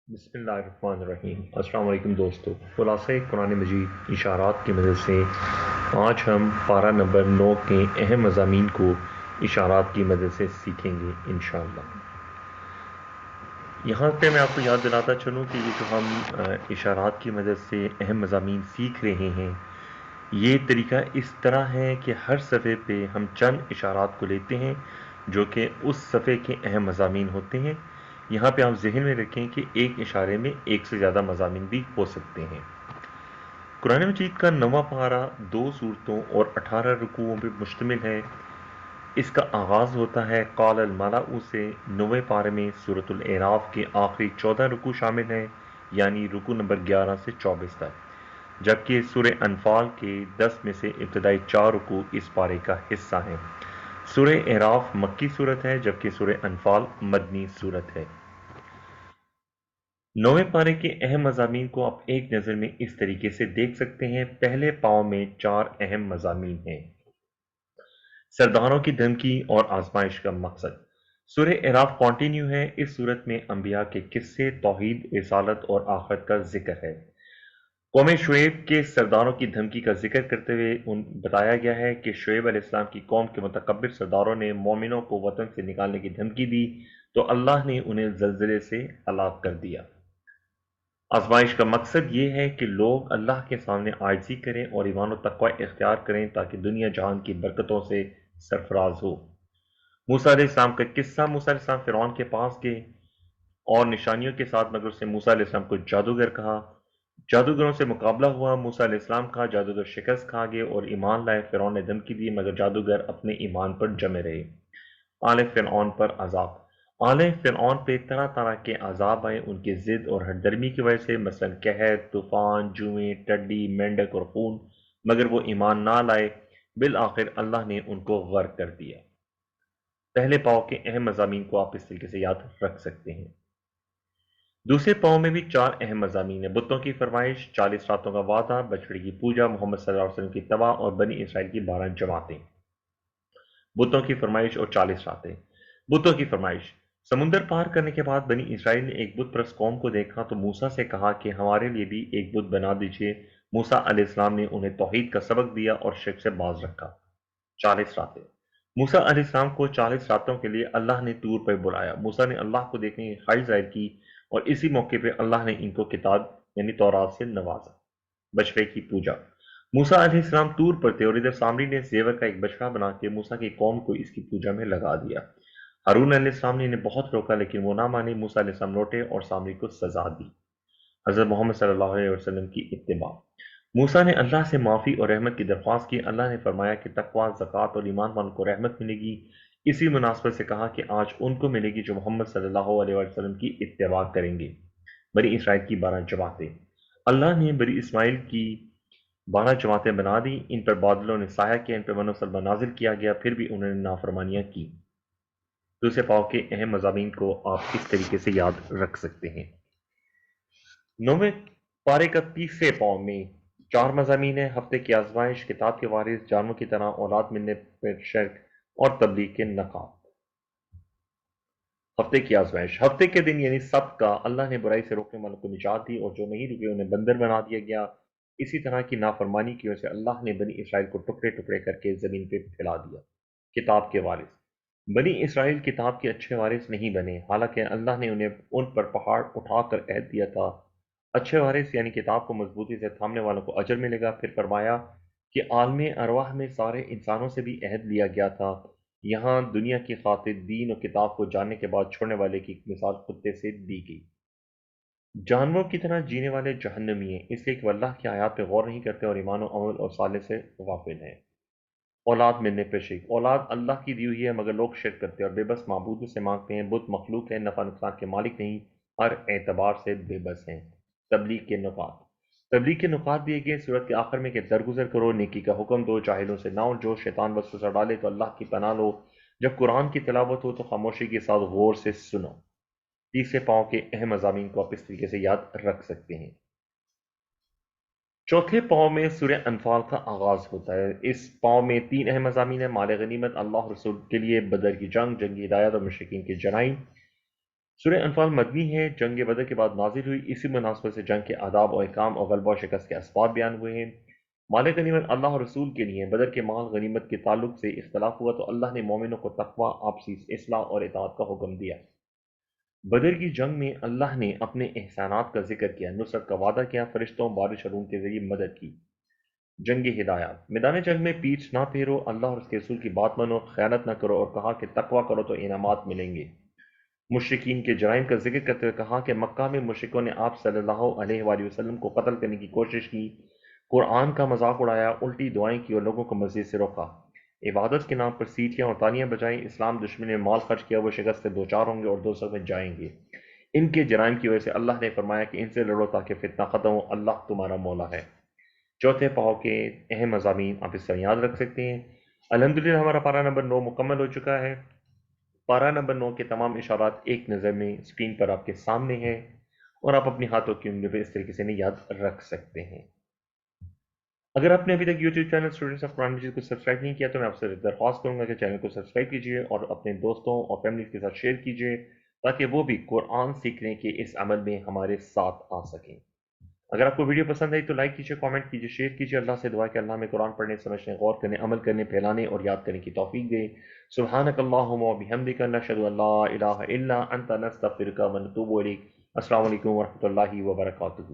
بسم اللہ الرحمن الرحیم۔ السلام علیکم دوستو، خلاصہ قرآن مجید اشارات کی مدد سے آج ہم پارہ نمبر 9 کے اہم مضامین کو اشارات کی مدد سے سیکھیں گے انشاءاللہ۔ یہاں پہ میں آپ کو یاد دلاتا چلوں کہ یہ جو ہم اشارات کی مدد سے اہم مضامین سیکھ رہے ہیں، یہ طریقہ اس طرح ہے کہ ہر صفحے پہ ہم چند اشارات کو لیتے ہیں جو کہ اس صفحے کے اہم مضامین ہوتے ہیں۔ یہاں پہ آپ ذہن میں رکھیں کہ ایک اشارے میں ایک سے زیادہ مضامین بھی ہو سکتے ہیں۔ قرآن مجید کا 9واں پارہ 2 سورتوں اور 18 رکوعوں پہ مشتمل ہے۔ اس کا آغاز ہوتا ہے قال الملأ سے۔ 9ویں پارے میں سورۃ الاعراف کے آخری 14 رکوع شامل ہیں، یعنی رکوع نمبر 11 سے 24 تک، جبکہ سورہ انفال کے 10 میں سے ابتدائی 4 رکوع اس پارے کا حصہ ہیں۔ سورہ اعراف مکی صورت ہے جبکہ سورہ انفال مدنی صورت ہے۔ 9ویں پارے کے اہم مضامین کو آپ ایک نظر میں اس طریقے سے دیکھ سکتے ہیں۔ پہلے پاؤں میں 4 اہم مضامین ہیں۔ سرداروں کی دھمکی اور آزمائش کا مقصد۔ سورہ اعراف کنٹینیو ہے۔ اس صورت میں انبیاء کے قصے، توحید، رسالت اور آخرت کا ذکر ہے۔ قوم شعیب کے سرداروں کی دھمکی کا ذکر کرتے ہوئے بتایا گیا ہے کہ شعیب علیہ السلام کی قوم کے متکبر سرداروں نے مومنوں کو وطن سے نکالنے کی دھمکی دی تو اللہ نے انہیں زلزلے سے ہلاک کر دیا۔ آزمائش کا مقصد یہ ہے کہ لوگ اللہ کے سامنے عاجزی کریں اور ایمان و تقوی اختیار کریں تاکہ دنیا جہان کی برکتوں سے سرفراز ہو۔ موسیٰ علیہ السلام کا قصہ۔ موسیٰ علیہ السلام فرعون کے پاس گئے اور نشانیوں کے ساتھ، مگر اس نے موسیٰ علیہ السلام کو جادوگر کہا۔ جادوگروں سے مقابلہ ہوا، موسیٰ علیہ السلام کا جادوگر شکست کھا گئے اور ایمان لائے۔ فرعون نے دھمکی دی مگر جادوگر اپنے ایمان پر جمے رہے۔ آل فرعون پر عذاب۔ آل فرعون پہ طرح طرح کے عذاب آئے ان کی ضد اور ہٹ درمی کی وجہ سے، مثلا قحط، طوفان، جوئیں، ٹڈی، مینڈک اور خون، مگر وہ ایمان نہ لائے۔ بالآخر اللہ نے ان کو غرق کر دیا۔ پہلے پاؤ کے اہم مضامین کو آپ اس طریقے سے یاد رکھ سکتے ہیں۔ دوسرے پاؤں میں بھی 4 اہم مضامین ہیں۔ بتوں کی فرمائش، 40 راتوں کا وعدہ، بچڑے کی پوجا، محمد صلی اللہ علیہ وسلم کی تباہ اور بنی اسرائیل کی 12 جماعتیں۔ بتوں کی فرمائش اور 40 راتیں۔ بتوں کی فرمائش۔ سمندر پار کرنے کے بعد بنی اسرائیل نے ایک بت پرست قوم کو دیکھا تو موسیٰ سے کہا کہ ہمارے لیے بھی ایک بت بنا دیجیے۔ موسیٰ علیہ السلام نے انہیں توحید کا سبق دیا اور شرک سے باز رکھا۔ 40 راتیں۔ موسیٰ علیہ السلام کو 40 راتوں کے لیے اللہ نے طور پر بلایا۔ موسیٰ نے اللہ کو دیکھنے کی خواہش ظاہر کی اور اسی موقع پہ اللہ نے ان کو کتاب یعنی تورات سے نوازا۔ بچڑے کی پوجا۔ موسیٰ علیہ السلام طور پر تھے اور ادھر سامری نے زیور کا ایک بچڑا بنا کے موسیٰ کی قوم کو اس کی پوجا میں لگا دیا۔ ہارون علیہ السلام نے انہیں بہت روکا لیکن وہ نہ مانے۔ موسیٰ علیہ السلام لوٹے اور سامری کو سزا دی۔ حضرت محمد صلی اللہ علیہ وسلم کی اتباع۔ موسیٰ نے اللہ سے معافی اور رحمت کی درخواست کی۔ اللہ نے فرمایا کہ تقوی، زکوٰۃ اور ایمان والوں کو رحمت ملے گی۔ اسی مناسبت سے کہا کہ آج ان کو ملے گی جو محمد صلی اللہ علیہ وسلم کی اتباع کریں گے۔ بنی اسرائیل کی 12 جماعتیں۔ اللہ نے بنی اسماعیل کی 12 جماعتیں بنا دی۔ ان پر بادلوں نے سایہ کیا، ان پر من و سلوہ نازل کیا گیا، پھر بھی انہوں نے نافرمانیاں کی۔ دوسرے پاؤ کے اہم مضامین کو آپ اس طریقے سے یاد رکھ سکتے ہیں۔ 9ویں پارے کا تیسرے پاؤں میں 4 مضامین ہیں۔ ہفتے کی آزمائش، کتاب کے وارث، جانوروں کی طرح اولاد ملنے پر شرک اور تبلیغ کے نقاب۔ ہفتے کی آزمائش۔ ہفتے کے دن یعنی سبت کا اللہ نے برائی سے روکنے والوں کو نجات دی اور جو نہیں رکے انہیں بندر بنا دیا گیا۔ اسی طرح کی نافرمانی کی وجہ سے اللہ نے بنی اسرائیل کو ٹکڑے ٹکڑے کر کے زمین پہ پھیلا دیا۔ کتاب کے وارث۔ بنی اسرائیل کتاب کے اچھے وارث نہیں بنے، حالانکہ اللہ نے انہیں ان پر پہاڑ اٹھا کر عہد دیا تھا۔ اچھے وارث یعنی کتاب کو مضبوطی سے تھامنے والوں کو اجر ملے گا۔ پھر فرمایا کہ عالم ارواح میں سارے انسانوں سے بھی عہد لیا گیا تھا۔ یہاں دنیا کی خاطر دین اور کتاب کو جاننے کے بعد چھوڑنے والے کی مثال کتے سے دی گئی۔ جانوروں کی طرح جینے والے جہنمی ہیں، اس لیے کہ وہ اللہ کی آیات پہ غور نہیں کرتے اور ایمان و عمل اور صالح سے غافل ہیں۔ اولاد ملنے پہ شرک۔ اولاد اللہ کی دی ہوئی ہے مگر لوگ شرک کرتے ہیں اور بے بس معبودوں سے مانگتے ہیں۔ بت مخلوق ہے، نفع نقصان کے مالک نہیں، ہر اعتبار سے بے بس ہیں۔ تبلیغ کے نکات۔ تبلیغ کے نکات دیے گئے سورت کے آخر میں کہ درگزر کرو، نیکی کا حکم دو، جاہلوں سے نہ الجھو، شیطان وسوسہ ڈالے تو اللہ کی پناہ لو، جب قرآن کی تلاوت ہو تو خاموشی کے ساتھ غور سے سنو۔ تیسرے پاؤں کے اہم مضامین کو آپ اس طریقے سے یاد رکھ سکتے ہیں۔ چوتھے پاؤں میں سورہ انفال کا آغاز ہوتا ہے۔ اس پاؤں میں 3 اہم مضامین ہیں۔ مال غنیمت، اللہ رسول کے لیے، بدر کی جنگ، جنگی ہدایت اور مشرکین کی جنائی۔ سورہ انفال مدنی ہے، جنگ بدر کے بعد نازل ہوئی، اسی مناسبت سے جنگ کے آداب اور احکام اور غلبہ و شکست کے اسباب بیان ہوئے ہیں۔ مال غنیمت اللہ اور رسول کے لیے بدر کے مال غنیمت کے تعلق سے اختلاف ہوا تو اللہ نے مومنوں کو تقوی، آپسی اصلاح اور اطاعت کا حکم دیا۔ بدر کی جنگ میں اللہ نے اپنے احسانات کا ذکر کیا، نصرت کا وعدہ کیا، فرشتوں، بارش اور روم کے ذریعے مدد کی۔ جنگ ہدایات: میدان جنگ میں پیٹھ نہ پھیرو، اللہ اور اس کے رسول کی بات مانو، خیانت نہ کرو اور کہا کہ تقوی کرو تو انعامات ملیں گے۔ مشرکین کے جرائم کا ذکر کرتے ہوئے کہا کہ مکہ میں مشرکوں نے آپ صلی اللہ علیہ وآلہ وسلم کو قتل کرنے کی کوشش کی، قرآن کا مذاق اڑایا، الٹی دعائیں کی اور لوگوں کو مسجد سے روکا، عبادت کے نام پر سیٹیاں اور تالیاں بجائیں۔ اسلام دشمن نے مال خرچ کیا، وہ شکست سے دوچار ہوں گے اور دوزخ میں جائیں گے۔ ان کے جرائم کی وجہ سے اللہ نے فرمایا کہ ان سے لڑو تاکہ فتنہ ختم ہو، اللہ تمہارا مولا ہے۔ چوتھے پاؤ کے اہم مضامین آپ اس طرح یاد رکھ سکتے ہیں۔ الحمدللہ ہمارا پارہ نمبر 9 مکمل ہو چکا ہے۔ پارہ نمبر 9 کے تمام اشارات ایک نظر میں اسکرین پر آپ کے سامنے ہیں اور آپ اپنی ہاتھوں کی انگلیوں پہ اس طریقے سے یاد رکھ سکتے ہیں۔ اگر آپ نے ابھی تک یوٹیوب چینل اسٹوڈنٹس آف قرآن مجید کو سبسکرائب نہیں کیا تو میں آپ سے درخواست کروں گا کہ چینل کو سبسکرائب کیجیے اور اپنے دوستوں اور فیملی کے ساتھ شیئر کیجیے تاکہ وہ بھی قرآن سیکھنے کے اس عمل میں ہمارے ساتھ آ سکیں۔ اگر آپ کو ویڈیو پسند آئی تو لائک کیجیے، کامنٹ کیجیے، شیئر کیجیے۔ اللہ سے دعا کہ اللہ ہمیں قرآن پڑھنے، سمجھنے، غور کرنے، عمل کرنے، پھیلانے اور یاد کرنے کی توفیق دے۔ سبحانک اللہم و بحمدک، نشہد ان لا الہ الا انت، نستغفرک و نتوب الیک۔ السلام علیکم ورحمۃ اللہ وبرکاتہ۔